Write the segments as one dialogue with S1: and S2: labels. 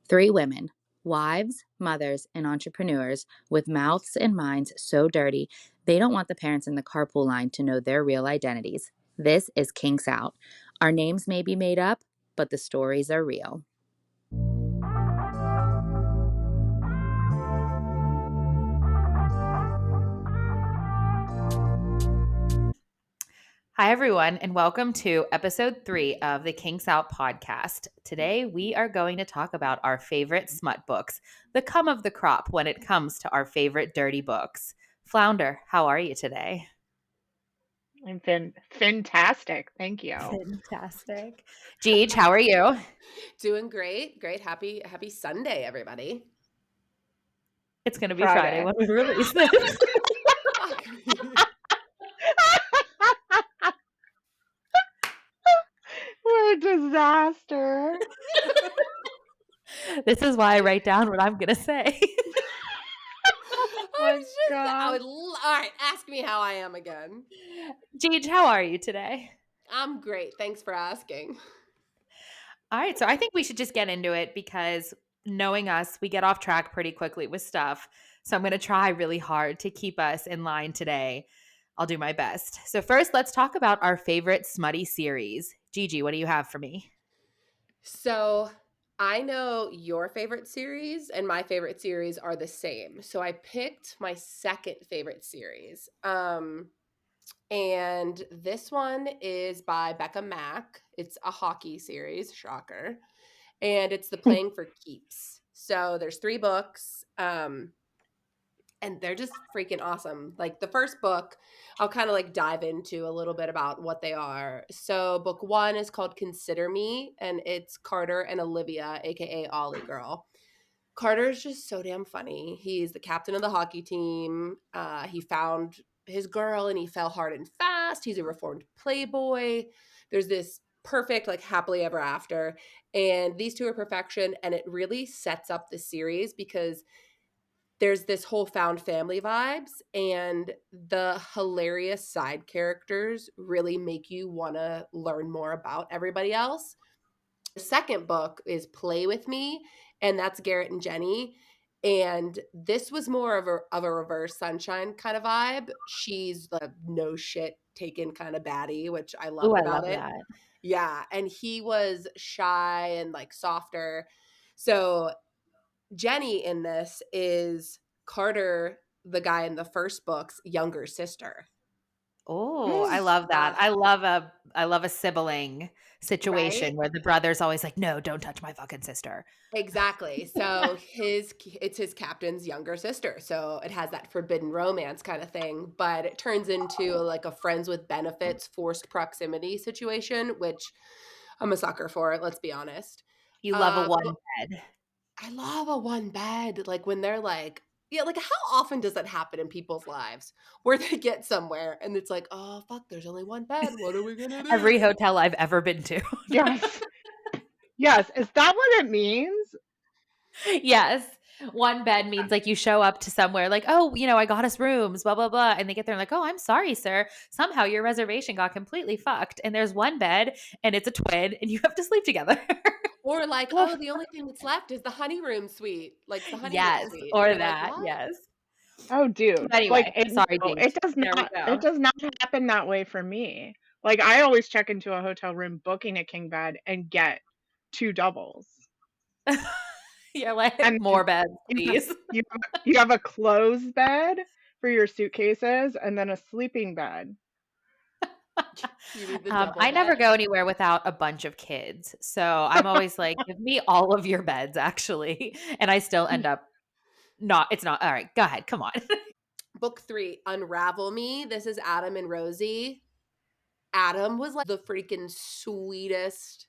S1: Three women, wives, mothers, and entrepreneurs with mouths and minds so dirty they don't want the parents in the carpool line to know their real identities. This is Kinks Out. Our names may be made up, but the stories are real.
S2: Hi, everyone, and welcome to episode 3 of the Kinks Out podcast. Today, we are going to talk about our favorite smut books, the come of the crop when it comes to our favorite dirty books. Flounder, how are you today?
S3: I've been fantastic. Thank you.
S2: Fantastic. Jeej, how are you?
S4: Doing great. Happy Sunday, everybody.
S2: It's going to be Friday when we release this.
S3: What a disaster.
S2: This is why I write down what I'm going to say.
S4: All right, ask me how I am again.
S2: Jeej, how are you today?
S4: I'm great. Thanks for asking.
S2: All right, so I think we should just get into it because knowing us, we get off track pretty quickly with stuff. So I'm going to try really hard to keep us in line today. I'll do my best. So first, let's talk about our favorite smutty series. Gigi, what do you have for me?
S4: So I know your favorite series and my favorite series are the same. So I picked my second favorite series. And this one is by Becca Mack. It's a hockey series, shocker. And it's the Playing for Keeps. So there's 3 books. And they're just freaking awesome. Like the first book, I'll kind of like dive into a little bit about what they are. So book 1 is called Consider Me, and it's Carter and Olivia, aka Ollie Girl. Carter is just so damn funny. He's the captain of the hockey team. He found his girl and he fell hard and fast. He's a reformed playboy. There's this perfect, like, happily ever after. And these two are perfection. And it really sets up the series because there's this whole found family vibes, and the hilarious side characters really make you want to learn more about everybody else. The second book is Play With Me, and that's Garrett and Jenny. And this was more of a reverse Sunshine kind of vibe. She's the no shit taken kind of baddie, which I loved about it.
S2: That.
S4: Yeah, and he was shy and like softer. So Jenny in this is Carter, the guy in the first book's younger sister.
S2: Oh, I love that. I love a sibling situation
S4: Right?
S2: where the brother's always like, "No, don't touch my fucking sister."
S4: Exactly. So it's his captain's younger sister. So it has that forbidden romance kind of thing, but it turns into like a friends with benefits, forced proximity situation, which I'm a sucker for it, let's be honest.
S2: You love a one
S4: But
S2: bed.
S4: I love a one bed, like when they're like, yeah, like how often does that happen in people's lives where they get somewhere and it's like, oh fuck, there's only one bed. What are we gonna do?
S2: Every hotel I've ever been to.
S3: Yes. Yes. Is that what it means?
S2: Yes. One bed means like you show up to somewhere like, "Oh, I got us rooms, blah, blah, blah." And they get there and like, "Oh, I'm sorry, sir. Somehow your reservation got completely fucked. And there's one bed and it's a twin and you have to sleep together."
S4: Or like, oh, the only thing that's left is the honey room suite, like the honeymoon
S2: Yes,
S4: suite.
S2: or
S4: You're
S2: that.
S4: like, what?
S2: Yes.
S3: Oh, dude.
S2: Anyway, sorry,
S3: No,
S2: Deej. There we go.
S3: it does not happen that way for me. Like I always check into a hotel room booking a king bed and get 2 doubles.
S2: You're like,
S3: And
S2: more beds,
S3: you
S2: please.
S3: you have a closed bed for your suitcases and then a sleeping bed.
S4: You need the double
S2: I never
S4: bed.
S2: go anywhere without a bunch of kids. So I'm always like, give me all of your beds, actually. And I still end up it's not. All right, go ahead. Come on.
S4: Book 3, Unravel Me. This is Adam and Rosie. Adam was like the freaking sweetest.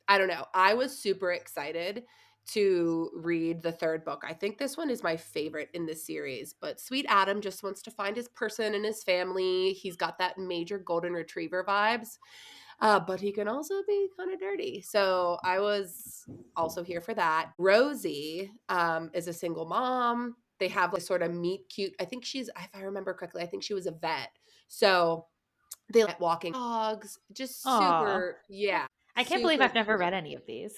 S4: I don't know. I was super excited to read the third book. I think this one is my favorite in this series, but sweet Adam just wants to find his person and his family. He's got that major golden retriever vibes, but he can also be kind of dirty. So I was also here for that. Rosie is a single mom. They have this sort of meet cute. I think if I remember correctly, I think she was a vet. So they like walking dogs, just
S2: Aw.
S4: super, yeah.
S2: I can't believe I've never
S4: Super
S2: read
S4: cute.
S2: any of these.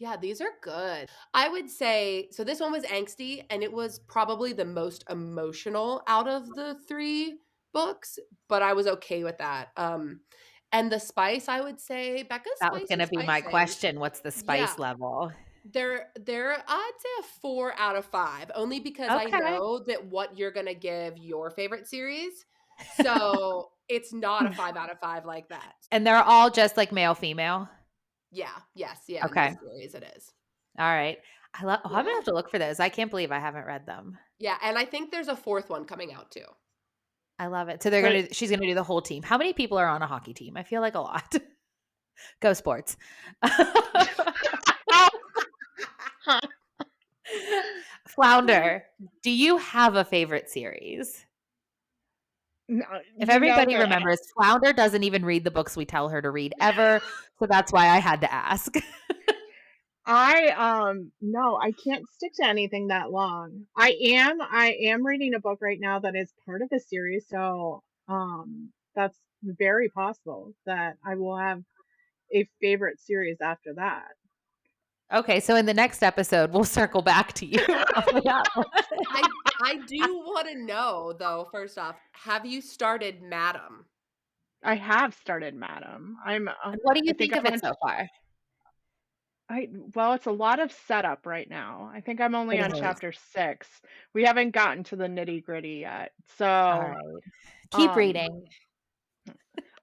S4: Yeah, these are good. I would say so this one was angsty and it was probably the most emotional out of the 3 books, but I was okay with that. And the spice, I would say Becca's
S2: That was
S4: spicy
S2: gonna be my
S4: spicing.
S2: question. What's the
S4: Yeah,
S2: spice level?
S4: they're I'd say a 4 out of 5, only because I
S2: Okay.
S4: know that what you're gonna give your favorite series. So, it's not a 5 out of 5 like that.
S2: And they're all just like male, female?
S4: Yeah, yes, yeah, in
S2: Okay.
S4: this series it is.
S2: All right. I'm gonna
S4: Yeah.
S2: have to look for those. I can't believe I haven't read them.
S4: Yeah, and I think there's a 4th one coming out too.
S2: I love it. So
S3: But
S2: she's gonna do the whole team. How many people are on a hockey team? I feel like a lot. Go sports. Flounder, do you have a favorite series?
S3: no,
S2: If
S3: you know
S2: everybody
S3: that
S2: remembers, Flounder doesn't even read the books we tell her to read ever, so that's why I had to ask.
S3: no, I can't stick to anything that long. I am reading a book right now that is part of a series, so that's very possible that I will have a favorite series after that.
S2: Okay, so in the next episode, we'll circle back to you on that one.
S4: I do wanna know though, first off, have you started Madam?
S3: I have started Madam.
S2: And what do
S3: I
S2: you
S3: think
S2: think of
S3: I'm
S2: it
S3: on
S2: so far?
S3: I well, it's a lot of setup right now. I think I'm only
S2: It
S3: on
S2: is.
S3: chapter 6. We haven't gotten to the nitty-gritty yet.
S2: All
S3: So,
S2: right. Keep
S3: um
S2: reading.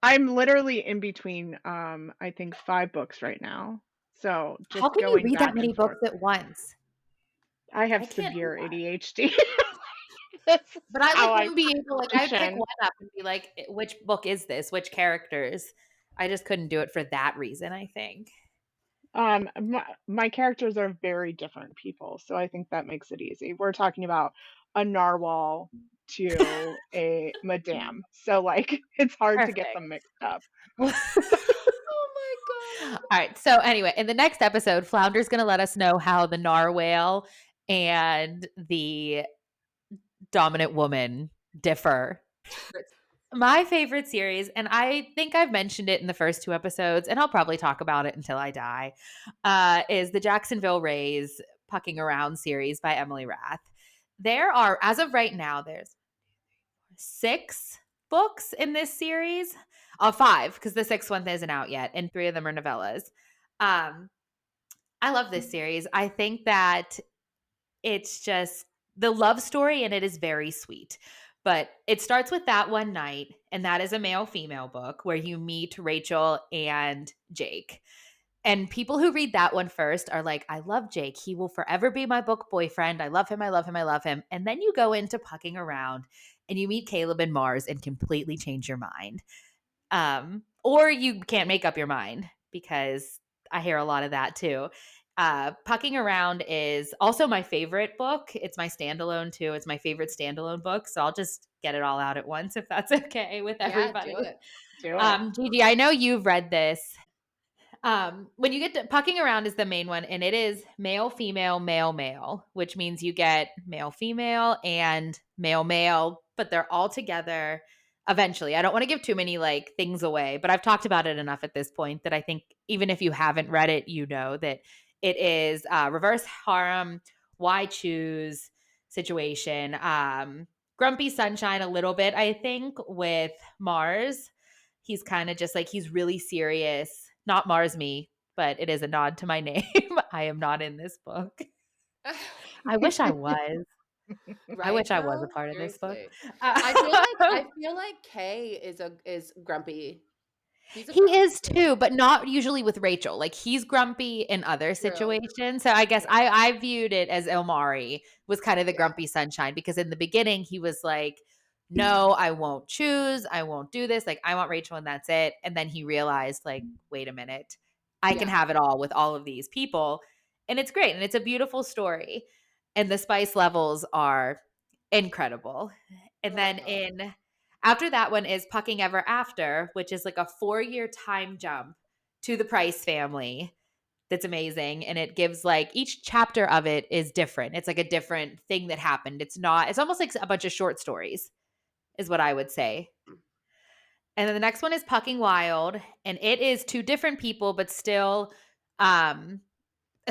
S3: I'm literally in between, I think 5 books right now. So,
S2: How
S3: just
S2: can you
S3: going
S2: read that
S3: back
S2: many
S3: and forth.
S2: books at once?
S3: I
S2: I
S3: have
S2: can't do
S3: severe
S2: that.
S3: ADHD. This is
S2: But I, like,
S3: how I
S2: wouldn't be able like, I'd pick
S3: function.
S2: one up and be like, "Which book is this? Which characters?" I just couldn't do it for that reason, I think.
S3: My characters are very different people, so I think that makes it easy. We're talking about a narwhal to a madame. So, like, it's hard to get
S2: Perfect.
S3: them mixed up.
S4: Oh my god.
S2: All right. So anyway, in the next episode, Flounder's going to let us know how the narwhal and the dominant woman differ. My favorite series, and I think I've mentioned it in the first 2 episodes, and I'll probably talk about it until I die, is the Jacksonville Rays Pucking Around series by Emily Rath. There are, as of right now, there's 6 books in this series. 5, because the 6th one isn't out yet, and 3 of them are novellas. Um, I love this series. I think that it's just the love story in it is very sweet. But it starts with that one night, and that is a male female book where you meet Rachel and Jake. And people who read that one first are like, I love Jake. He will forever be my book boyfriend. I love him. I love him. I love him. And then you go into Pucking Around and you meet Caleb and Mars and completely change your mind. Or you can't make up your mind because I hear a lot of that too. Pucking Around is also my favorite book. It's my standalone too. It's my favorite standalone book. So I'll just get it all out at once if that's okay with
S4: Yeah,
S2: everybody.
S4: do it.
S3: Do it.
S2: Gigi, I know you've read this. When you get to Pucking Around is the main one, and it is male, female, male, male, which means you get male, female, and male, male, but they're all together eventually. I don't want to give too many like things away, but I've talked about it enough at this point that I think even if you haven't read it, you know that it is reverse harem, why choose situation. Grumpy Sunshine a little bit, I think, with Mars. He's kind of just like he's really serious. Not Mars me, but it is a nod to my name. I am not in this book. I wish I was. I
S4: Right,
S2: wish I was a
S4: though?
S2: part of this book.
S4: Seriously.
S2: Uh,
S4: I feel like Kay is grumpy. He's a
S2: he
S4: grump
S2: is
S4: too.
S2: too, but not usually with Rachel. Like he's grumpy in other
S4: True.
S2: situations. So I guess
S4: Yeah.
S2: I viewed it as Omari was kind of the
S4: Yeah.
S2: grumpy sunshine because in the beginning he was like, no, I won't choose. I won't do this. Like I want Rachel and that's it. And then he realized like, wait a minute, I can
S4: Yeah.
S2: have it all with all of these people. And it's great. And it's a beautiful story. And the spice levels are incredible. And
S4: Oh my
S2: then
S4: god.
S2: after that one is Pucking Ever After, which is like a 4-year time jump to the Price family. That's amazing. And it gives like each chapter of it is different. It's like a different thing that happened. It's almost like a bunch of short stories, is what I would say. And then the next one is Pucking Wild. And it is 2 different people, but still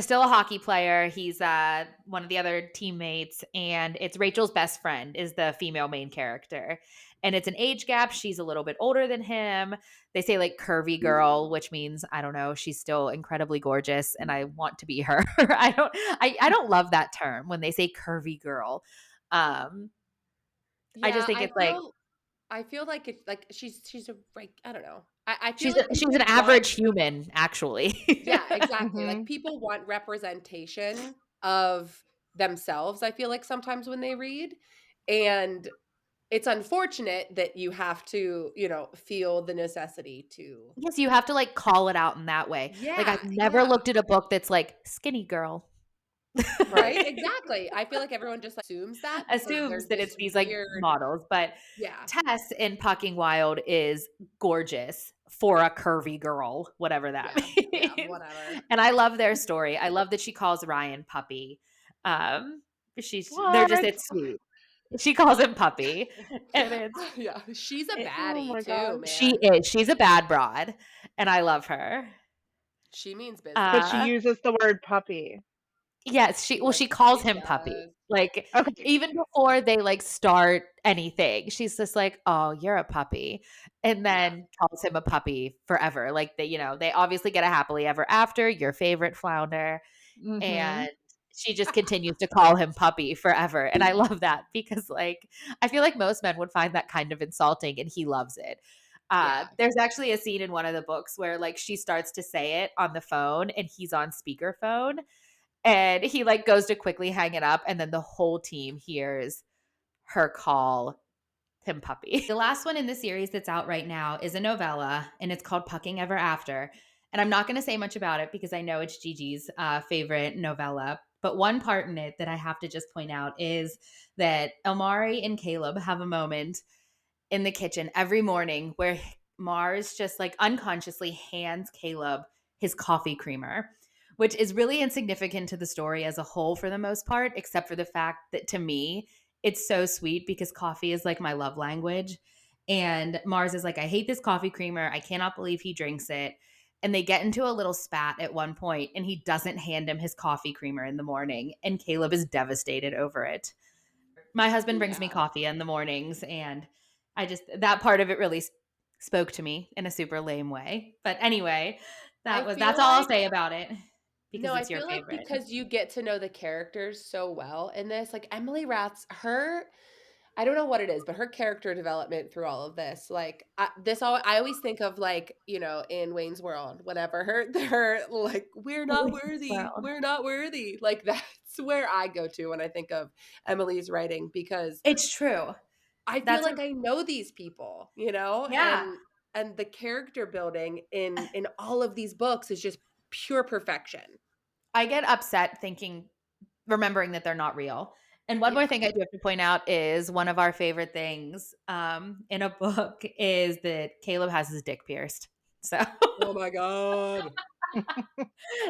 S2: still a hockey player. He's one of the other teammates, and it's Rachel's best friend is the female main character. And it's an age gap. She's a little bit older than him. They say like curvy girl, which means I don't know. She's still incredibly gorgeous, and I want to be her. I don't love that term when they say curvy girl. Um, I just
S4: Yeah,
S2: think it's like
S4: I feel like it's like she's a like I don't know. I feel
S2: she's
S4: like
S2: she's an
S4: people want
S2: average human, actually.
S4: yeah, exactly. Like
S3: Mhm.
S4: people want representation of themselves, I feel like sometimes when they read. And it's unfortunate that you have to, feel the necessity to
S2: Yes, you have to like call it out in that way. Like I've
S4: Yeah,
S2: never
S4: yeah.
S2: looked at a book that's like skinny girl.
S4: Right? Exactly. I feel like everyone just assumes that because
S2: Assumes
S4: there's
S2: that
S4: this
S2: it's these like
S4: weird
S2: models, but
S4: yeah.
S2: Tess in Pucking Wild is gorgeous for a curvy girl, whatever that
S4: Yeah. Yeah,
S2: means.
S4: whatever.
S2: And I love their story. I love that she calls Ryan puppy. They're just
S3: What?
S2: it's sweet. She calls him puppy, and
S4: Yeah, she's a
S2: it,
S3: Oh
S4: baddie
S3: my
S4: too,
S3: god.
S2: she
S4: man.
S2: is. She's a bad broad, and I love her.
S4: She means
S3: But she
S2: Uh
S4: business.
S3: uses the word puppy.
S2: Yes,
S4: Yes,
S2: she calls
S4: she
S2: him puppy.
S4: does.
S2: Like,
S3: Okay.
S2: even before they, like, start anything, she's just like, "Oh, you're a puppy," and
S4: Yeah.
S2: then calls him a puppy forever. Like, they obviously get a happily ever after, your favorite flounder,
S3: Mhm.
S2: and she just continues to call him puppy forever, and I love that because, like, I feel like most men would find that kind of insulting, and he loves it.
S4: Yeah.
S2: There's actually a scene in one of the books where, like, she starts to say it on the phone, and he's on speakerphone, and he like goes to quickly hang it up, and then the whole team hears her call him puppy. The last one in the series that's out right now is a novella, and it's called Pucking Ever After. And I'm not going to say much about it because I know it's Gigi's favorite novella. But one part in it that I have to just point out is that Elmari and Caleb have a moment in the kitchen every morning where Mars just like unconsciously hands Caleb his coffee creamer, which is really insignificant to the story as a whole for the most part, except for the fact that to me, it's so sweet because coffee is like my love language. And Mars is like, I hate this coffee creamer. I cannot believe he drinks it. And they get into a little spat at one point, and he doesn't hand him his coffee creamer in the morning. And Caleb is devastated over it. My husband brings me
S4: Yeah.
S2: coffee in the mornings, and that part of it really spoke to me in a super lame way. But anyway,
S4: I
S2: that's
S4: feel
S2: all I'll
S4: like
S2: say about it
S4: no,
S2: because
S4: I
S2: it's your
S4: feel like
S2: favorite.
S4: because you get to know the characters so well in this, like Emily Rath's her I don't know what it is, but her character development through all of this, like I always think of like in Wayne's World, whenever her like
S2: World.
S4: we're not worthy, like that's where I go to when I think of Emily's writing because
S2: It's true.
S4: I feel
S2: That's
S4: like
S2: a
S4: I know these people,
S2: yeah.
S4: and the character building in all of these books is just pure perfection.
S2: I get upset remembering that they're not real. And one
S4: Yeah.
S2: more thing I do have to point out is one of our favorite things in a book is that Caleb has his dick pierced. So
S4: Oh my god.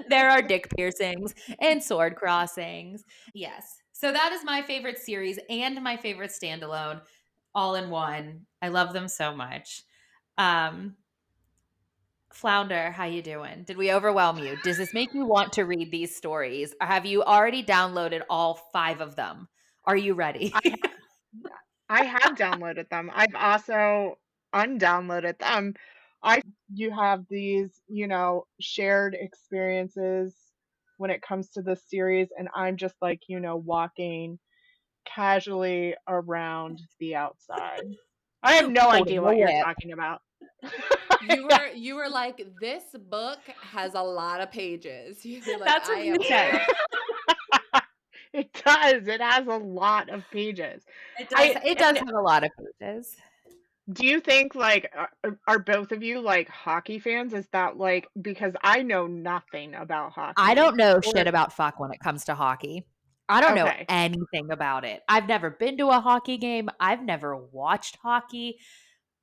S2: there are dick piercings and sword crossings. Yes. So that is my favorite series and my favorite standalone all in one. I love them so much. Um Flounder, how you doing? Did we overwhelm you? Does this make you want to read these stories? Or have you already downloaded all 5 of them? Are you ready?
S3: I I have downloaded them. I've also undownloaded them. You have these, shared experiences when it comes to this series, and I'm just like, walking casually around the outside. I have no
S2: Holding
S3: idea
S2: the
S3: what you're
S2: whip.
S3: talking about.
S4: You were like, this book has a lot of pages. You're like,
S2: That's
S4: I
S2: what you
S4: am
S2: said.
S3: It does. It has a lot of pages.
S2: It does
S3: And
S2: have a lot of pages.
S3: do you think like are both of you like hockey fans? Is that like because I know nothing about
S2: I
S3: hockey.
S2: don't know shit
S3: Or
S2: about fuck when it comes to hockey. I don't know
S3: okay.
S2: anything about it. I've never been to a hockey game. I've never watched hockey.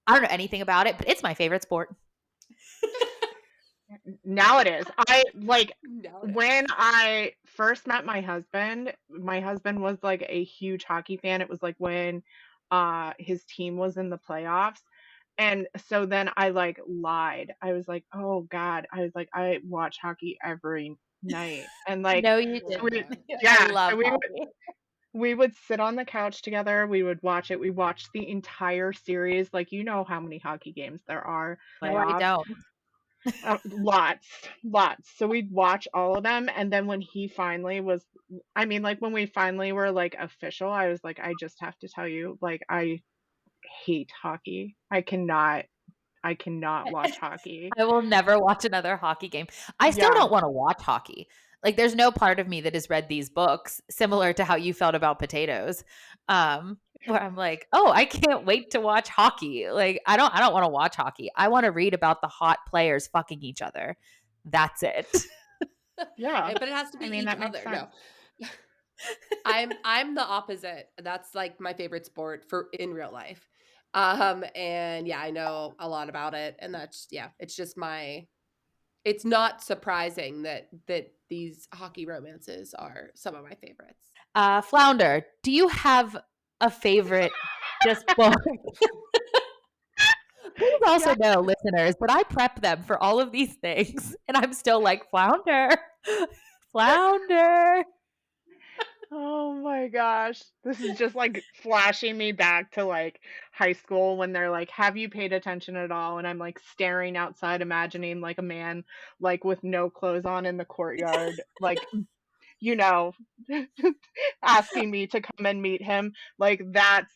S2: I don't know anything about it, but it's my favorite sport.
S3: Now it is. I like
S4: now it is.
S3: when I first met my husband was like a huge hockey fan. It was like when his team was in the playoffs. And so then I like lied. I was like, "Oh God." I was like, "I watch hockey every night. And like,
S2: No, you
S4: Oh
S3: so we,
S2: didn't.
S4: god.
S2: I
S3: yeah,
S2: love
S3: so
S2: hockey.
S3: we would sit on the couch together. We would watch it. We watched the entire series. Like, you know how many hockey games there are,
S2: No, I
S3: playoffs.
S2: don't.
S3: Lots, lots. So we'd watch all of them. And then when he finally was, I mean, like when we finally were like official, I was like, I just have to tell you, like, I hate hockey. I cannot watch hockey.
S2: I will never watch another hockey game. I still
S3: Yeah,
S2: don't want to watch hockey. Like there's no part of me that has read these books similar to how you felt about potatoes. Where I'm like, "Oh, I can't wait to watch hockey." Like I don't want to watch hockey. I want to read about the hot players fucking each other. That's it.
S3: yeah.
S4: But it has to be
S3: I mean,
S4: each
S3: that makes
S4: other. No.
S3: sense.
S4: I'm the opposite. That's like my favorite sport for in real life. And yeah, I know a lot about it, and that's yeah, it's just my it's not surprising that these hockey romances are some of my favorites.
S2: Flounder, do you have a favorite just book? Please
S3: Yeah.
S2: also know, listeners, that I prep them for all of these things, and I'm still like, Flounder, Flounder.
S3: Oh my gosh. This is just like flashing me back to like high school when they're like, have you paid attention at all? And I'm like staring outside, imagining like a man like with no clothes on in the courtyard, like, you know, asking me to come and meet him. Like that's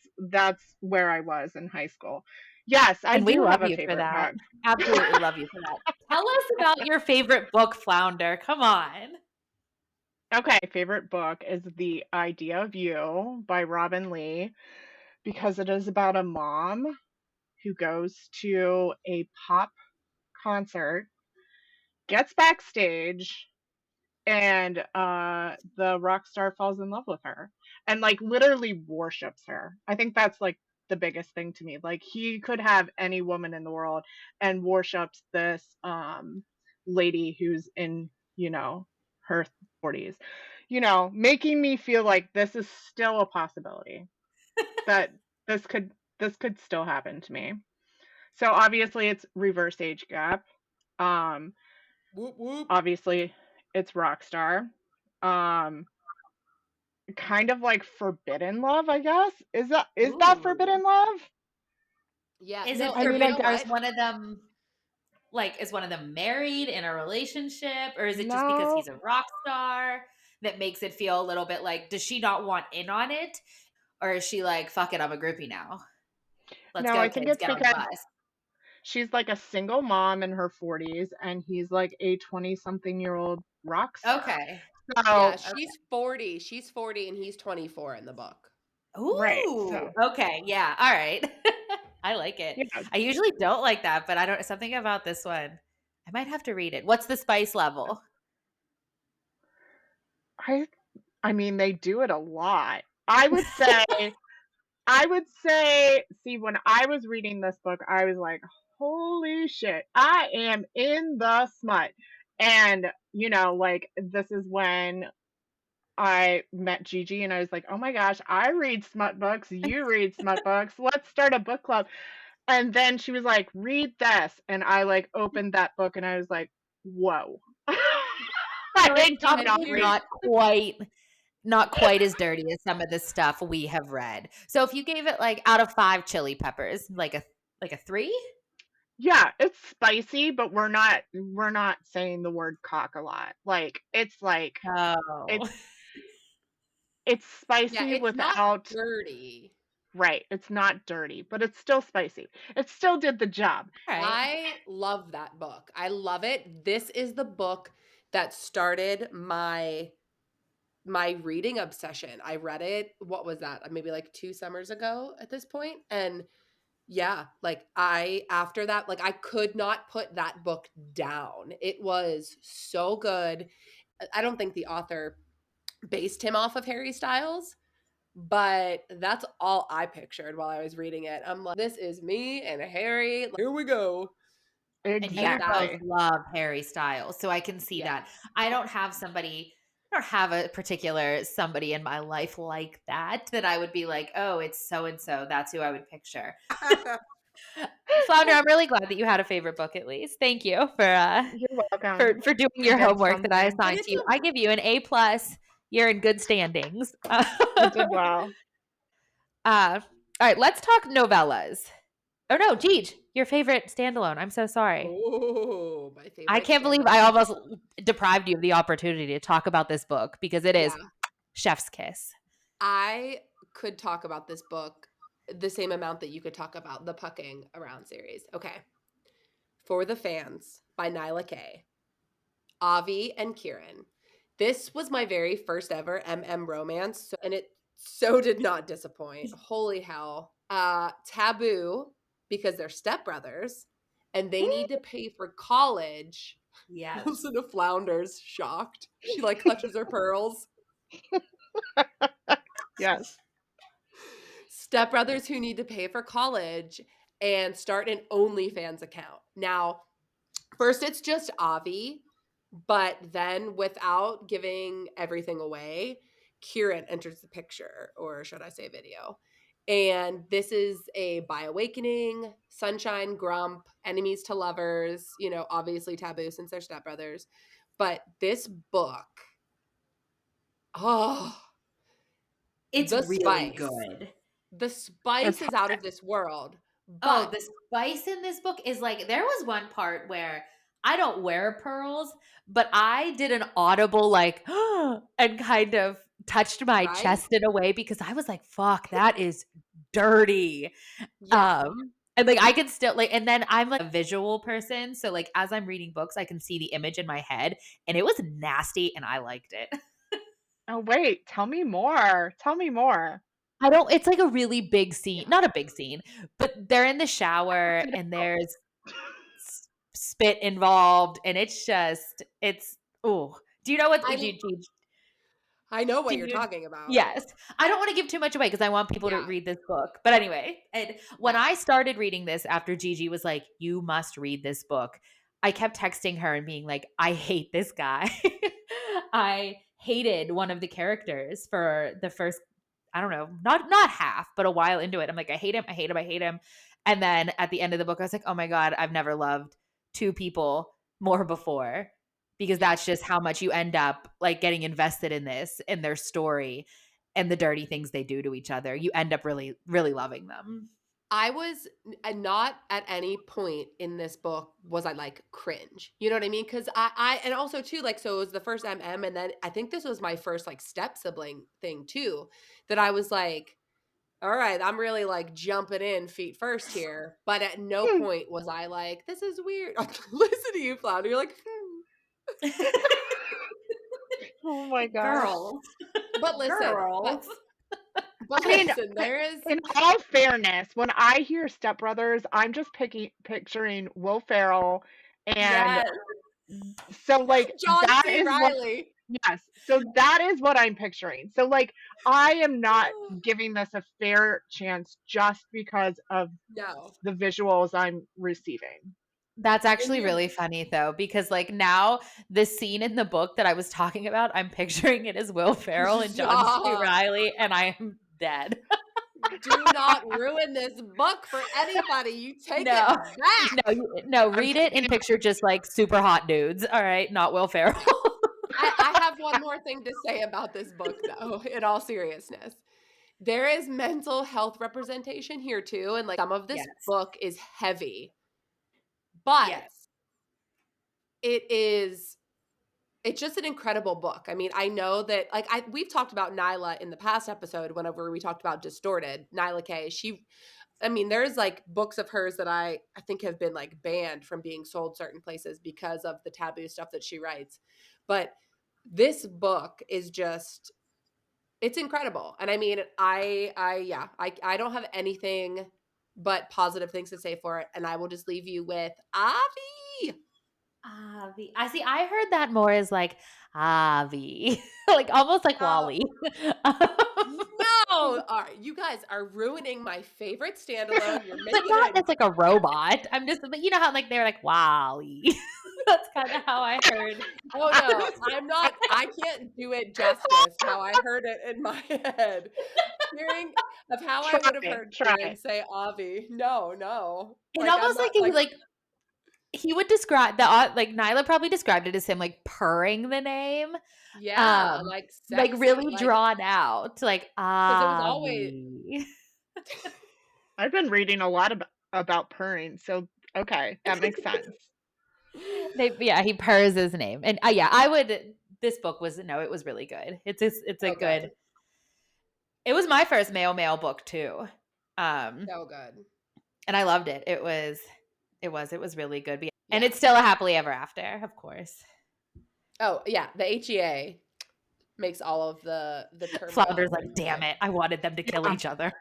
S3: where I was in high school. Yes, I
S2: And we
S3: do
S2: love
S3: have a
S2: you for
S3: favorite
S2: that.
S3: book.
S2: Absolutely love you for that. Tell us about your favorite book, Flounder. Come on.
S3: Okay, favorite book is The Idea of You by Robin Lee because it is about a mom who goes to a pop concert, gets backstage, and the rock star falls in love with her and like literally worships her. I think that's like the biggest thing to me. Like he could have any woman in the world and worships this lady who's in, you know, her 40s. You know, making me feel like this is still a possibility that this could this could still happen to me. So obviously it's reverse age gap. Um,
S4: Whoop whoop.
S3: obviously it's Rockstar. Um, kind of like forbidden love, I guess. Is that
S4: Ooh.
S3: forbidden love?
S4: Yeah.
S2: Is it
S4: No,
S3: I
S4: and
S3: mean,
S4: you
S3: I
S2: forbidden
S4: know
S2: or
S3: guess
S2: is
S4: what?
S2: one of them is one of them married in a relationship? Or is it just because
S3: no.
S2: he's a rock star that makes it feel a little bit like, does she not want in on it? Or is she like, fuck it, I'm a groupie now. Let's
S3: No,
S2: go,
S3: I think
S2: kids,
S3: it's
S2: get on the
S3: because
S2: bus.
S3: she's like a single mom in her 40s and he's like a 20-something-year-old rock star.
S2: Okay.
S4: Yeah,
S3: So,
S4: she's 40. She's 40 and he's 24 in the book.
S3: right.
S2: Ooh,
S3: So,
S2: okay, yeah, all right. I like it.
S3: yeah,
S2: I usually don't like that, but I don't something about this one. I might have to read it. What's the spice level?
S3: I I mean, they do it a lot. I would say, see, when I was reading this book, I was like, holy shit, I am in the smut. And, you know, like, this is when I met Gigi and I was like, oh my gosh, I read smut books. You read smut books. Let's start a book club. And then she was like, read this. And I like opened that book and I was like, whoa.
S2: So it's
S3: I do
S4: And
S3: not
S2: probably
S4: here's
S3: read.
S2: not quite as dirty as some of the stuff we have read. So if you gave it like out of 5 chili peppers, like a 3?
S3: Yeah, it's spicy, but we're not saying the word cock a lot. Like
S2: Oh.
S3: it's it's
S4: yeah,
S3: spicy
S4: it's not
S3: without,
S4: dirty.
S3: right, it's not dirty, but it's still spicy. It still did the job.
S2: All right.
S4: I love that book. I love it. This is the book that started my reading obsession. I read it, what was that? Maybe like 2 summers ago at this point. And yeah, like I after that, like I could not put that book down. It was so good. I don't think the author based him off of Harry Styles, but that's all I pictured while I was reading it. I'm like, this is me and Harry. Like, here we go.
S2: And you
S4: And that,
S2: both
S3: Exactly.
S2: love Harry Styles, so I can see that.
S4: yes.
S2: I don't have a particular somebody in my life like that I would be like, "Oh, it's so and so." That's who I would picture. Flounder, I'm really glad that you had a favorite book at least. Thank you
S3: You're welcome.
S2: for doing
S3: I
S2: your
S3: did
S2: homework that I
S3: something.
S4: And
S2: assigned
S4: it's
S2: to you. I give you an A plus. You're in good standings.
S3: You did well.
S2: All right, let's talk novellas. Oh no, Jeej, your favorite standalone. I'm so sorry.
S4: oh, my
S2: I
S4: favorite
S2: can't believe I
S4: standalone.
S2: almost deprived you of the opportunity to talk about this book because it is
S4: Yeah.
S2: chef's kiss.
S4: I could talk about this book the same amount that you could talk about the Pucking Around series. Okay. For the Fans by Nyla K. Avi and Kieran. This was my very first ever romance, and it so did not disappoint. Holy hell. Taboo, because they're stepbrothers and they need to pay for college.
S2: Yes.
S4: Listen to Flounders, shocked. She like clutches her pearls.
S3: Yes.
S4: Stepbrothers who need to pay for college and start an OnlyFans account. Now, first it's just Avi, but then without giving everything away, Kieran enters the picture, or should I say video. And this is a by awakening, sunshine, grump, enemies to lovers, obviously taboo since they're stepbrothers. But this book, oh,
S2: It's
S4: the
S2: really
S4: spice.
S2: good.
S4: The spice
S3: It's
S4: is out of this world.
S2: Oh,
S4: But
S2: the spice in this book is like there was one part where I don't wear pearls, but I did an audible like and kind of touched my
S4: right?
S2: chest in a way because I was like, fuck, that is dirty.
S4: Yeah.
S2: And like I can still like and then I'm like a visual person, so like as I'm reading books, I can see the image in my head and it was nasty and I liked it.
S3: Oh, wait, tell me more. Tell me more.
S2: I don't it's like a really big scene,
S4: Yeah.
S2: not a big scene, but they're in the shower and there's spit involved and it's oh, do you know what
S4: I I know what
S2: do
S4: you're
S2: you
S4: talking about.
S2: yes, I don't want to give too much away because I want people to
S4: Yeah.
S2: read this book, but anyway, and when
S4: Yeah.
S2: I started reading this after Gigi was like you must read this book, I kept texting her and being like I hate this guy. I hated one of the characters for the first I don't know, not half, but a while into it. I'm like, I hate him, I hate him, I hate him. And then at the end of the book, I was like, oh my God, I've never loved two people more before. Because
S4: Yeah.
S2: that's just how much you end up like getting invested in this, in their story and the dirty things they do to each other. You end up really, really loving them.
S4: I was not at any point in this book was I like cringe. You know what I mean? Because and also too like so it was the first and then I think this was my first like step sibling thing too that I was like, all right, I'm really like jumping in feet first here. But at no point was I like, this is weird. Listen to you, Flounder. You're like,
S3: Oh my gosh.
S2: Girls.
S4: But listen,
S2: Girls.
S4: but
S3: I mean,
S4: listen, there is
S3: in all fairness, when I hear stepbrothers, I'm just picturing Will Ferrell, and
S2: Yes.
S3: so like
S4: John
S3: that
S4: C.
S3: is what.
S4: Riley.
S3: Yes, so that is what I'm picturing. So like I am not giving this a fair chance just because of
S4: No.
S3: the visuals I'm receiving.
S2: That's
S4: And
S2: actually
S4: you're
S2: really funny though, because like now the scene in the book that I was talking about, I'm picturing it as Will Ferrell and John C.
S4: Stop.
S2: Riley, and I am dead.
S4: Do not ruin this book for anybody. You take
S2: No.
S4: it back.
S2: No,
S3: I'm
S2: read it and
S3: taking
S2: picture just like super hot dudes. All right, not Will Ferrell.
S4: I have one more thing to say about this book, though, in all seriousness. There is mental health representation here, too. And like some of this
S2: Yes.
S4: book is heavy, but
S2: Yes.
S4: it's just an incredible book. I mean, I know that like we've talked about Nyla in the past episode whenever we talked about Distorted, Nyla K. There's like books of hers that I think have been like banned from being sold certain places because of the taboo stuff that she writes. But this book is just it's incredible. And I mean, I don't have anything but positive things to say for it. And I will just leave you with Avi.
S2: Avi. I see. I heard that more as like Avi, like almost like
S4: No.
S2: Wally.
S4: No. All right. You guys are ruining my favorite standalone. You're
S2: But
S4: making
S2: not
S4: it.
S2: as like a robot. I'm just, but you know how like they're like Wally. That's kind of how I heard.
S4: Oh no, I'm not. I can't do it justice how I heard it in my head. hearing of how I would have
S3: Try,
S4: heard Kieran
S3: try.
S4: say Avi. No.
S2: It
S4: Like I'm
S2: almost like
S4: not like
S2: he would describe like Nyla probably described it as him like purring the name.
S4: yeah, like
S2: Like
S4: sexy,
S2: really
S4: like
S2: drawn out, like
S4: because it was always
S2: Avi.
S3: I've been reading a lot about purring, so okay, that makes sense.
S2: He purrs his name, and yeah, I would. This book was it was really good. It's a
S4: so
S2: good.
S4: good.
S2: It was my first male book too,
S4: So good.
S2: and I loved it. It was really good, and
S4: Yeah.
S2: it's still a happily ever after, of course.
S4: Oh, yeah, the HEA makes all of the turmoil.
S2: Flounder's like, damn it, I wanted them to kill each other.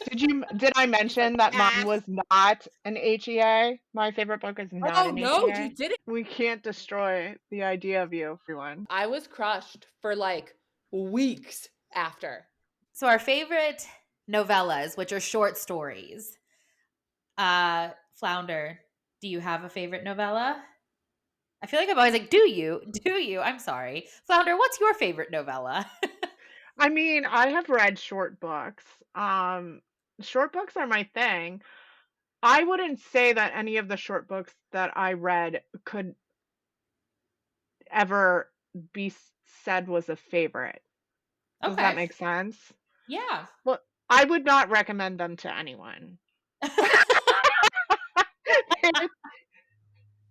S3: Did I mention that mine was not an HEA? My favorite book is not
S4: Oh
S3: an
S4: no,
S3: HEA.
S4: you didn't.
S3: We can't destroy the idea of you, everyone.
S4: I was crushed for like weeks after.
S2: So our favorite novellas, which are short stories. Flounder, do you have a favorite novella? I feel like I'm always like, do you? I'm sorry. Flounder, what's your favorite novella?
S3: I mean, I have read short books. Short books are my thing. I wouldn't say that any of the short books that I read could ever be said was a favorite. Does that make sense?
S2: Yeah.
S3: Well, I would not recommend them to anyone.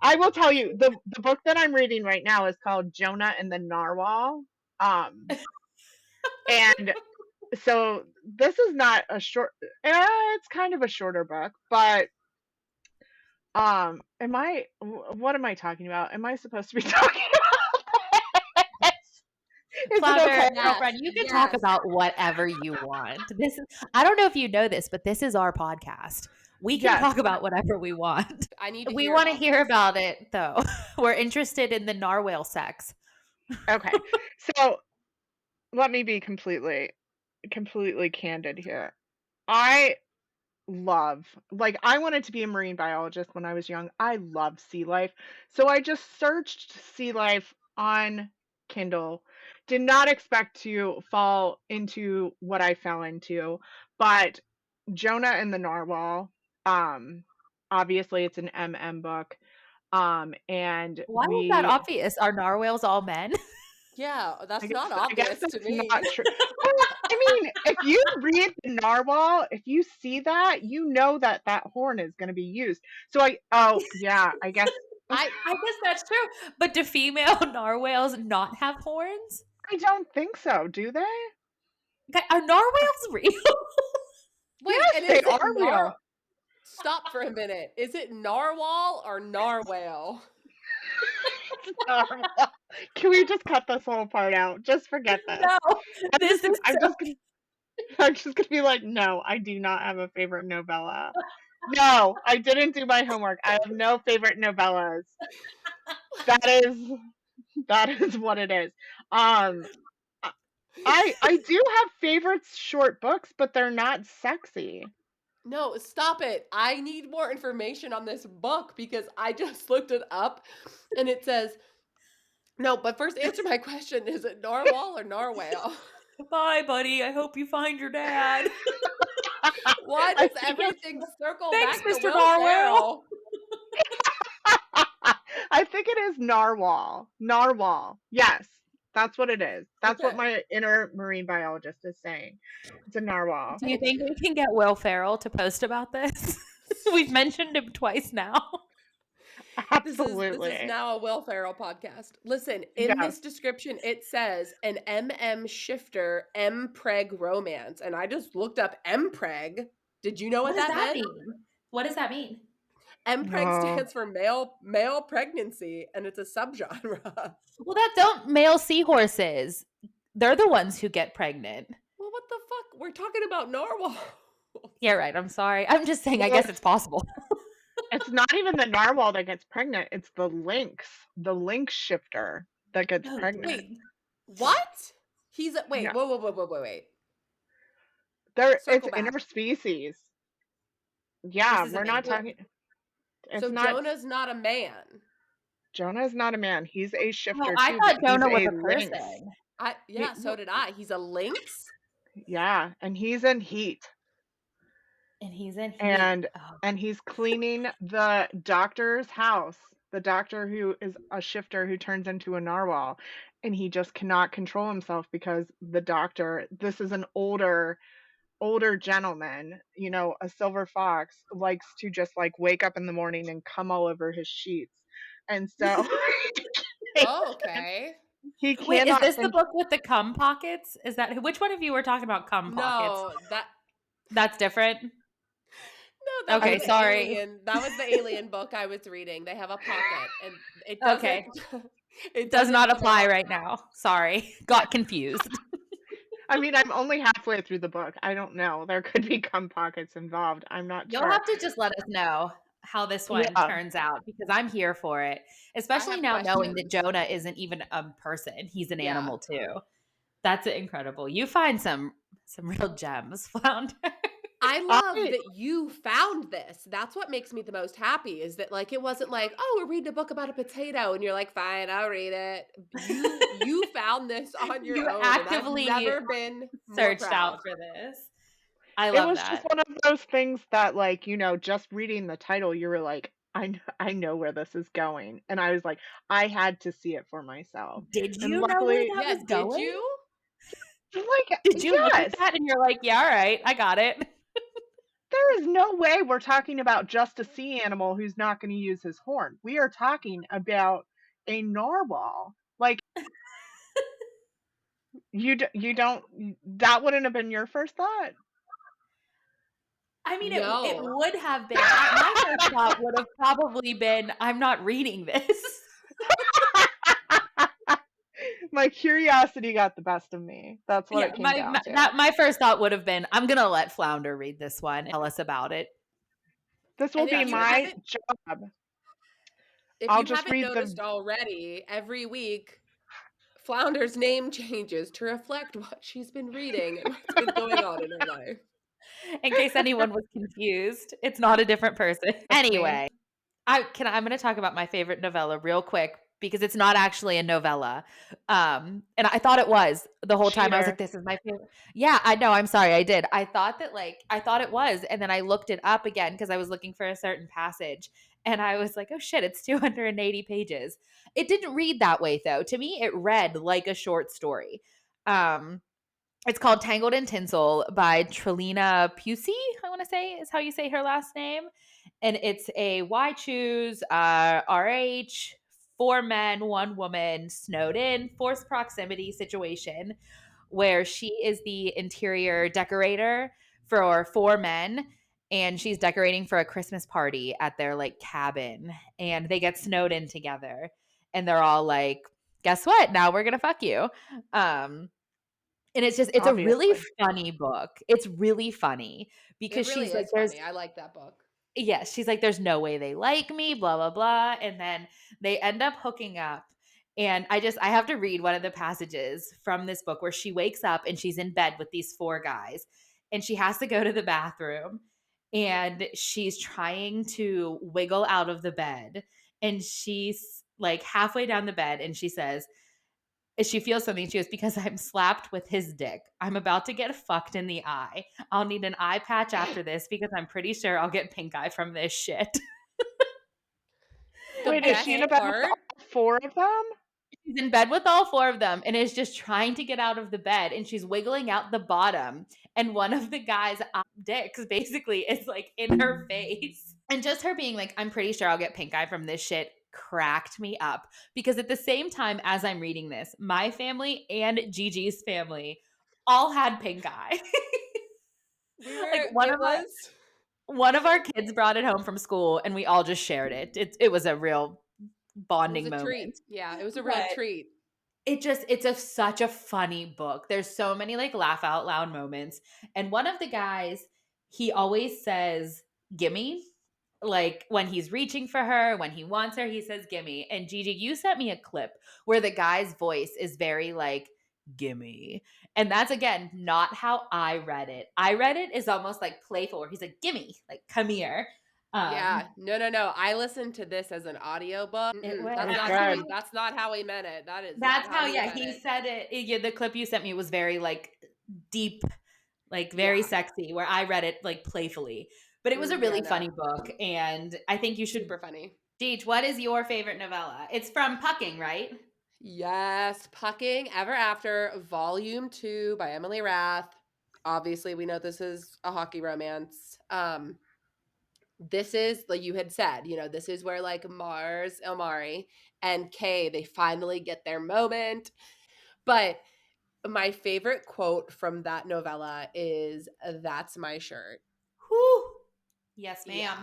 S3: I will tell you, the book that I'm reading right now is called Jonah and the Narwhal. And so this is not a short, it's kind of a shorter book, but what am I talking about? Am I supposed to be talking about this? Is
S2: Flounder,
S3: it okay?
S2: girlfriend, you can talk about whatever you want. I don't know if you know this, but this is our podcast. We can talk about whatever we want. We want to hear about it, though. We're interested in the narwhal sex.
S3: Okay. So let me be completely candid here. I wanted to be a marine biologist when I was young. I loved sea life. So I just searched sea life on Kindle. Did not expect to fall into what I fell into, but Jonah and the Narwhal, obviously it's an book. And
S2: why is that obvious? Are narwhals all men?
S4: Yeah, that's not obvious to me.
S3: Not true. Well, I mean, if you read the narwhal, if you see that, you know that horn is going to be used. So I guess
S2: I guess that's true. But do female narwhals not have horns?
S3: I don't think so. Do they?
S2: Are narwhals real?
S4: Wait,
S3: yes, they are real.
S4: Stop for a minute. Is it narwhal or narwhal?
S3: Narwhal. Can we just cut this whole part out? Just forget this.
S2: No,
S3: I'm just gonna be like, no, I do not have a favorite novella. No, I didn't do my homework. I have no favorite novellas. That is what it is. I do have favorite short books, but they're not sexy.
S4: No, stop it. I need more information on this book because I just looked it up and it says, no, but first answer my question. Is it narwhal or narwhal?
S2: Bye, buddy. I hope you find your dad.
S4: Why does everything circle
S2: Thanks,
S4: back
S2: Mr.
S4: to Will
S2: Narwhal.
S3: I think it is narwhal. Narwhal. Yes, that's what it is. That's what my inner marine biologist is saying. It's a narwhal.
S2: Do you think we can get Will Ferrell to post about this? We've mentioned him twice now.
S3: Absolutely.
S4: This is now a Will Ferrell podcast. Listen, in this description, it says an shifter preg romance. And I just looked up preg. Did you know what that meant?
S2: What does that mean?
S4: Preg stands for male pregnancy, and it's a subgenre.
S2: Well, don't male seahorses. They're the ones who get pregnant.
S4: Well, what the fuck? We're talking about narwhal.
S2: Yeah, right. I'm sorry. I'm just saying, I guess it's possible.
S3: It's not even the narwhal that gets pregnant. It's the lynx shifter that gets pregnant.
S4: Wait, what? Wait.
S3: It's interspecies. Yeah, we're not talking.
S4: Jonah's not a man.
S3: Jonah is not a man. He's a shifter.
S2: I thought Jonah was a person.
S4: So did I. He's a lynx?
S3: Yeah, and he's in heat.
S2: And he's in heat.
S3: And
S2: Oh,
S3: and he's cleaning the doctor's house, the doctor who is a shifter who turns into a narwhal, and he just cannot control himself because the doctor, this is an older gentleman, you know, a silver fox, likes to just, like, wake up in the morning and come all over his sheets, and so
S4: Oh, okay.
S3: he
S2: wait, is
S3: cannot
S2: this the
S3: con
S2: book with the cum pockets? Is that which one of you were talking about cum pockets?
S4: No, that
S2: That's different?
S4: no, that was
S2: Okay,
S3: Okay,
S4: the
S2: sorry.
S4: alien. That was the alien book I was reading. They have a pocket, and it doesn't.
S2: Okay.
S4: It
S2: Does
S4: doesn't
S2: not apply
S4: develop.
S2: right now. Sorry. Got confused.
S3: I mean, I'm only halfway through the book, I don't know, there could be cum pockets involved, I'm not
S2: You'll
S3: sure.
S2: have to just let us know how this one
S3: Yeah,
S2: turns out because I'm here for it,
S4: I
S2: especially
S4: have
S2: now knowing that
S4: questions.
S2: Jonah isn't even a person. He's an
S4: Yeah.
S2: animal too. That's incredible. You find some real gems, Flounder.
S4: I love
S3: I
S4: that you found this. That's what makes me the most happy is that like it wasn't like, "Oh, we're reading a book about a potato," and you're like, "Fine, I'll read it." You found this on your
S2: You
S4: own, and I've
S2: actively
S4: never been more
S2: searched
S4: proud.
S2: out for this. I
S3: It
S2: love
S3: was just
S2: that.
S3: one of those things that, like, you know, just reading the title, you were like, I know where this is going," and I was like, I had to see it for myself,
S2: Did
S3: and
S2: you know where
S3: luckily
S2: that
S4: Yeah,
S2: was
S4: did
S2: going?
S4: you?
S3: like,
S2: Did you look at
S3: yes,
S2: that and you're like, "Yeah, all right, I got it."
S3: there is no way we're talking about just a sea animal who's not gonna use his horn. We are talking about a narwhal. Like, you don't that wouldn't have been your first thought?
S2: I mean, it
S4: No.
S2: would have been. My first thought would have probably been, "I'm not reading this."
S3: My curiosity got the best of me. That's what
S2: Yeah,
S3: it came down to.
S2: my first thought would have been, "I'm gonna let Flounder read this one and tell us about it."
S3: This will
S4: And
S3: be
S2: That's what
S3: my job.
S4: if
S3: I'll
S4: you
S3: just
S4: haven't
S3: read the
S4: noticed already, every week Flounder's name changes to reflect what she's been reading and what's been going on in her life.
S2: in case anyone was confused, it's not a different person.
S3: that's me.
S2: Anyway, I'm gonna talk about my favorite novella real quick because it's not actually a novella. And I thought it was the whole time. I was like,
S3: Cheater.
S2: this is my favorite. Yeah, I know. I'm sorry, I did. I thought it was, and then I looked it up again because I was looking for a certain passage, and I was like, oh shit, it's 280 pages. It didn't read that way though. To me, it read like a short story. Um, it's called Tangled in Tinsel by Trelina Pusey, I want to say is how you say her last name. And it's a why choose RH, four men, one woman, snowed in, forced proximity situation where she is the interior decorator for four men and she's decorating for a Christmas party at their like cabin and they get snowed in together and they're all like, guess what? Now we're gonna fuck you. And it's a really
S3: Obviously.
S2: funny book. It's really funny
S4: It
S2: because
S4: really
S2: she's like,
S4: is
S2: there's
S4: funny. I like that book.
S2: yes, she's like, there's no way they like me, blah, blah, blah. And then they end up hooking up. And I have to read one of the passages from this book where she wakes up and she's in bed with these four guys and she has to go to the bathroom and she's trying to wiggle out of the bed. And she's like halfway down the bed and she says, she feels something. She goes, because I'm slapped with his dick. I'm about to get fucked in the eye. I'll need an eye patch after this because I'm pretty sure I'll get pink eye from this shit.
S4: The
S3: Wait, is
S2: And
S3: she in
S4: best
S3: a bed with
S4: part,
S3: all four of them?
S2: she's in bed with all four of them and is just trying to get out of the bed and she's wiggling out the bottom. And one of the guys' dicks basically is like in her face. And just her being like, I'm pretty sure I'll get pink eye from this shit cracked me up because at the same time as I'm reading this, my family and Gigi's family all had pink eye. Like
S4: it was
S2: one of our kids brought it home from school and we all just shared it. It was a real
S4: it was
S2: bonding
S4: a treat.
S2: moment.
S4: Yeah, it was a real
S2: But
S4: treat.
S2: such a funny book. There's so many like laugh out loud moments. And one of the guys, he always says, gimme. Like when he's reaching for her, when he wants her, he says, gimme. And Gigi, you sent me a clip where the guy's voice is very like, gimme. And that's again not how I read it. I read it as almost like playful, where he's like, gimme, like come here.
S4: Yeah. No. I listened to this as an audiobook.
S2: It
S4: Mm-mm,
S2: was
S3: It
S4: that's
S3: was
S4: not how
S3: good.
S4: he that's not how he meant it. That is not
S2: that's
S4: how
S2: how,
S4: he
S2: yeah,
S4: meant
S2: he
S4: it.
S2: said it. Yeah, the clip you sent me was very like deep like very
S4: Yeah.
S2: sexy, where I read it like playfully. But it was a really funny book, and I think you should.
S4: Super funny.
S2: Deej, what is your favorite novella? It's from Pucking, right?
S4: Yes, Pucking Ever After, Volume 2 by Emily Rath. Obviously, we know this is a hockey romance. This is, like you had said, this is where like Mars, Elmari, and Kay, they finally get their moment. But my favorite quote from that novella is, "That's my shirt."
S2: Whew. Yes, ma'am.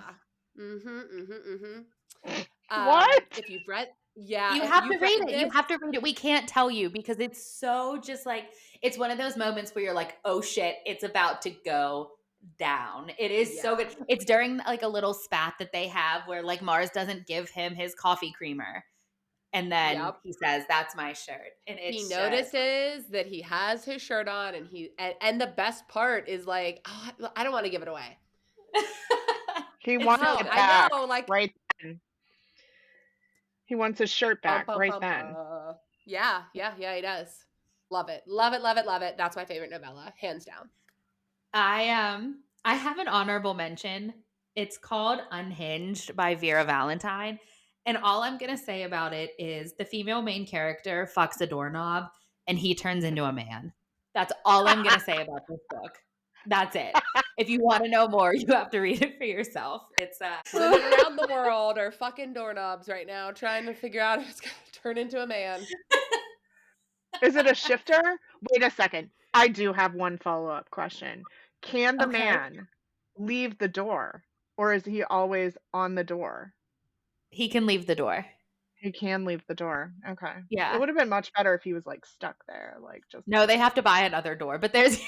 S4: Yeah.
S3: What?
S4: If you've read, yeah,
S2: You
S4: if
S2: have to
S4: you've
S2: read
S4: read
S2: it. You
S4: this,
S2: have to read it. We can't tell you because it's so just like, it's one of those moments where you're like, oh shit, it's about to go down. It is so good.
S4: Yeah.
S2: It's during like a little spat that they have where like Mars doesn't give him his coffee creamer. And then
S4: Yep.
S2: he says, "That's my shirt." And
S4: He
S2: it's just,
S4: notices that he has his shirt on, and the best part is like, I don't want to give it away.
S3: He
S2: it's
S3: wants
S2: so
S3: it
S2: good.
S4: I
S3: back
S4: know, like,
S3: right then. He wants his shirt back right then.
S4: Yeah, he does. Love it. Love it, love it, love it. That's my favorite novella, hands down.
S2: I have an honorable mention. It's called Unhinged by Vera Valentine. And all I'm going to say about it is the female main character fucks a doorknob and he turns into a man. That's all I'm going to say about this book. That's it. If you want to know more, you have to read it for yourself. It's
S4: Women around the world are fucking doorknobs right now, trying to figure out if it's going to turn into a man.
S3: Is it a shifter? Wait a second. I do have one follow-up question. Can the
S2: okay.
S3: man leave the door, or is he always on the door?
S2: He can leave the door.
S3: He can leave the door. Okay.
S2: Yeah.
S3: It would have been much better if he was like stuck there, like just.
S2: No, they have to buy another door, but there's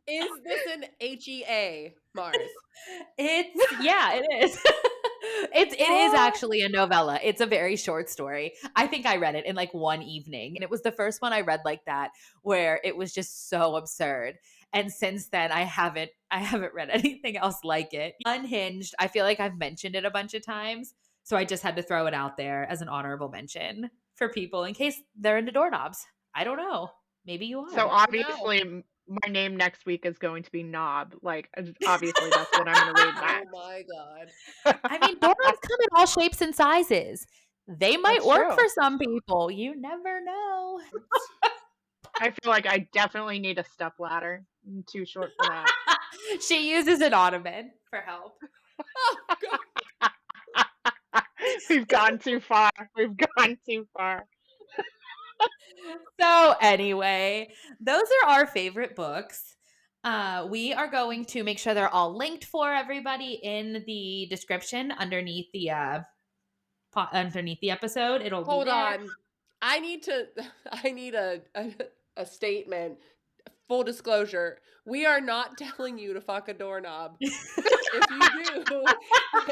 S4: Is this an HEA, Mars?
S2: It is. It is actually a novella. It's a very short story. I think I read it in like one evening, and it was the first one I read like that where it was just so absurd. And since then I haven't read anything else like it. Unhinged, I feel like I've mentioned it a bunch of times, so I just had to throw it out there as an honorable mention for people in case they're into doorknobs. I don't know. Maybe you are.
S3: So obviously, my name next week is going to be Knob. Like, obviously, that's what I'm going to read next.
S4: Oh my God.
S2: I mean, doorknobs come in all shapes and sizes. They might
S3: That's
S2: work
S3: true.
S2: for some people. You never know.
S3: I feel like I definitely need a step ladder. I'm too short for that.
S2: She uses an ottoman for help.
S4: Oh, God.
S3: We've gone too far. We've gone too far.
S2: So anyway, those are our favorite books. We are going to make sure they're all linked for everybody in the description underneath the episode. It'll
S4: Hold
S2: be there.
S4: on. I need a statement. Full disclosure, we are not telling you to fuck a doorknob. If you do,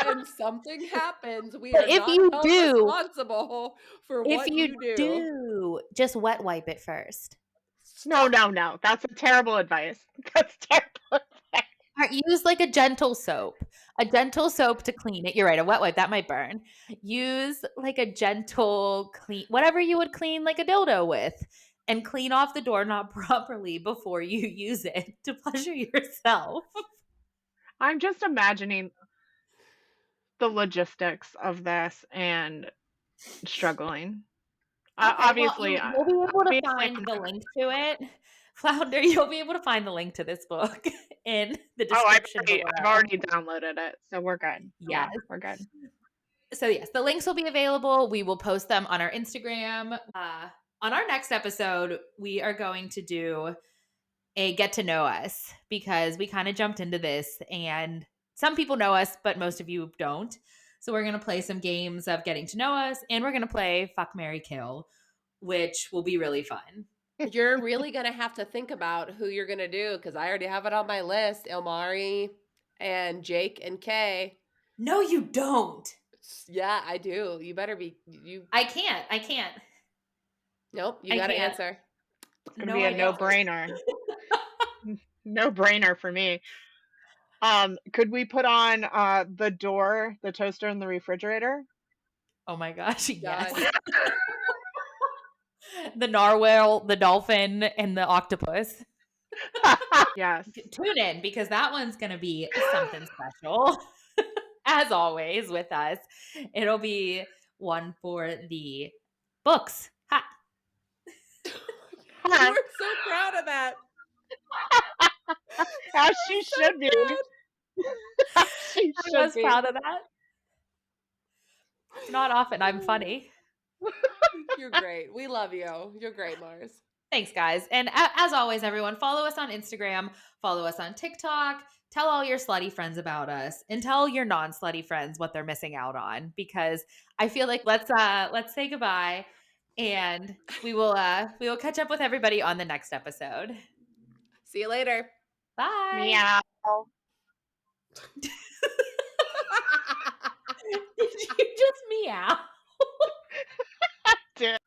S4: and something happens, we are not held responsible for what you do.
S2: Just wet wipe it first.
S3: No. That's a terrible advice. That's terrible advice.
S2: Use like a gentle soap to clean it. You're right, a wet wipe, that might burn. Use like a gentle clean, whatever you would clean like a dildo with, and clean off the doorknob properly before you use it to pleasure yourself.
S3: I'm just imagining the logistics of this and struggling.
S2: Okay,
S3: Obviously,
S2: well, you'll be able to find the link to it. Flounder, you'll be able to find the link to this book in the description.
S3: I've already downloaded it, so we're good.
S2: Yes.
S3: Yeah, we're good.
S2: So yes, the links will be available. We will post them on our Instagram. On our next episode, we are going to do a get to know us because we kind of jumped into this and some people know us, but most of you don't. So we're going to play some games of getting to know us, and we're going to play Fuck, Marry, Kill, which will be really fun.
S4: You're really going to have to think about who you're going to do, because I already have it on my list. Elmari and Jake and Kay.
S2: No, you don't.
S4: Yeah, I do. You better be.
S2: I can't.
S4: Nope, you got to answer.
S3: It's going to be a no-brainer. No-brainer for me. Could we put on the door, the toaster, and the refrigerator?
S2: Oh my gosh, yes. The narwhal, the dolphin, and the octopus.
S3: Yes.
S2: Tune in because that one's going to be something special. As always with us, it'll be one for the books. Ha!
S4: You were so proud of that.
S3: As she
S4: So
S3: should be. As she
S2: I
S3: should
S2: was
S3: be.
S2: proud of that. It's not often I'm funny.
S4: You're great. We love you. You're great, Mars.
S2: Thanks, guys. And as always, everyone, follow us on Instagram, follow us on TikTok, tell all your slutty friends about us, and tell your non-slutty friends what they're missing out on. Because I feel like let's say goodbye, and we will catch up with everybody on the next episode.
S4: See you later.
S2: Bye.
S3: Meow.
S2: Did you just meow?
S3: Did